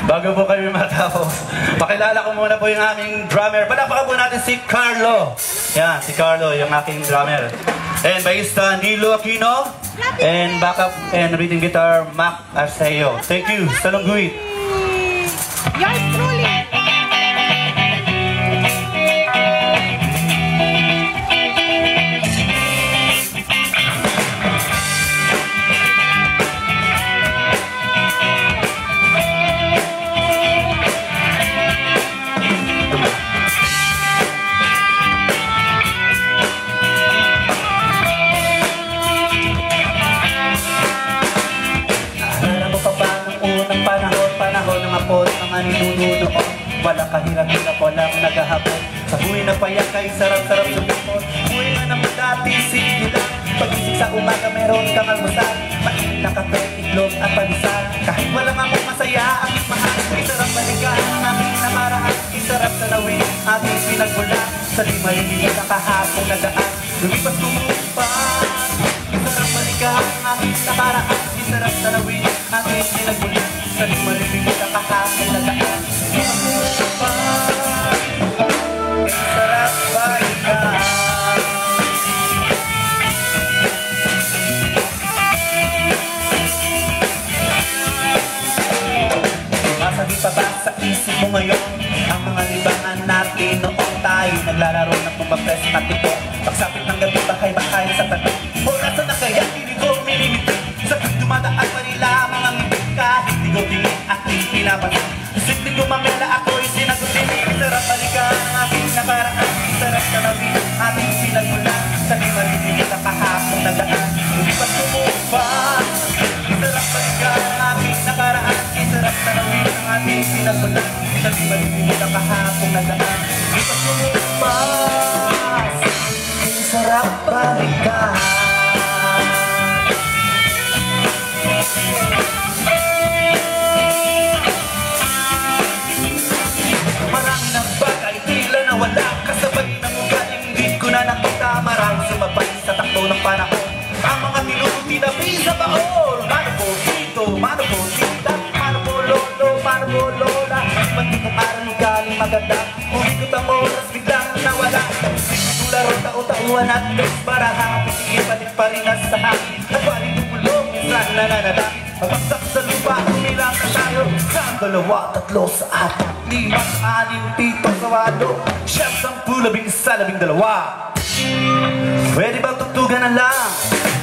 Bago po kami matapos, pakilala ko muna po yung aking drummer. Palakpakan po natin si Carlo. Yan, si Carlo, yung aking drummer. And bassista Nilo Aquino. And backup and rhythm guitar Mac Arceo. Thank you, Salungguit. Yours truly. Panahon ng apot, mga ninuno noon. Walang kahirap-hirap, walang nagahapon. Sa buhay na payak ay sarap-sarap sumipon. Buhay na naman dati, sige lang. Pagising sa umaga, meron kang almusal. Mainit na kape, itlog at palisal. Kahit walang ako masaya, ang mahal. Isarap balikan ang aking nakaraan. Isarap tanawin, ating pinagmula. Sa di maliliit na kahapong nagaan. Lumipas kumupan. Isarap balikan ang aking nakaraan. Isarap tanawin, ating pinagmula. Sa di maliliit na kahapong nagaan. Isarap balikan. Masagi pa ba sa isip mo ngayon ang mga libangan natin noong tayo naglalaro ng pumapres at ito? Pagsapit ng gabi bahay-bahay sa tabi. Orasan na kaya hindi ko minimiti. Sa dumadaan pa nila mga ngipin kahit di ko tingin at pinapansin. Isipin ko mamela ako'y sinagutin. Sarap balikan ang aking nakaraan. Sarap tanawin ating pinagmulan. Sa di maliliit na kahapong nagaan. Lumipas kumupan. Sarap balikan ang aking nakaraan. Sarap tanawin ang ating pinagmulan. Sa di maliliit na kahapong nagaan. Lumipas kumupan. Sarap balikan. Marami ng bagay, tila na wala. Kasabay ng ugaling hindi ko na nakita. Marami sumabay sa takbo ng panahon. Ang mga tinututi na sa baon. Mano po dito, mano po tita, mano po lolo, mano po lola. Pati kong araw ugaling maganda. Umikot ang oras, biglang nawala. Laro tao-tauan at baraha. Pisigil balik pa rin sa hangin. At balik tumulong, minsan nananada. Pagpagsak sa lupa, umilang na tayo. Saan dalawa, tatlo sa apat, lima, anim, pito, sa walo. Siyam, sampu, 11, 12. Pwede bang tugtugan na lang?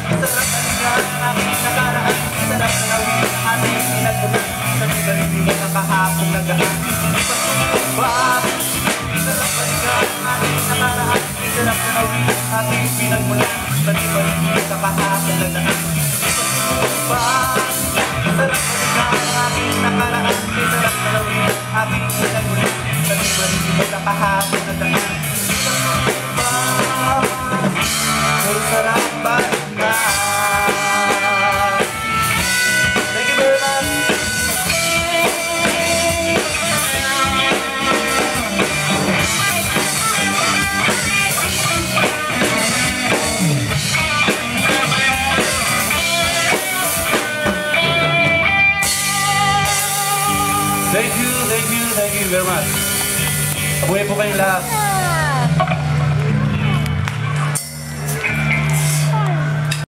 Sarap balikan ang aking nakaraan. Sarap tanawin ang ating pinagmulan. Sa nagalitin ang kahapong nagaan. Pag-ubak, sarap balikan ang aking nakaraan. Sarap tanawin ang ating pinagmulan. Sa nagalitin ang kahapong nagaan. Pag-ubak, sarap balikan ang aking nakaraan. Sarap tanawin ang ating pinagmulan. Sa nagalitin ang kahapong nagaan. Sarap balikan. Thank you very much. Thank you very much. Mabuhay po kayong lahat.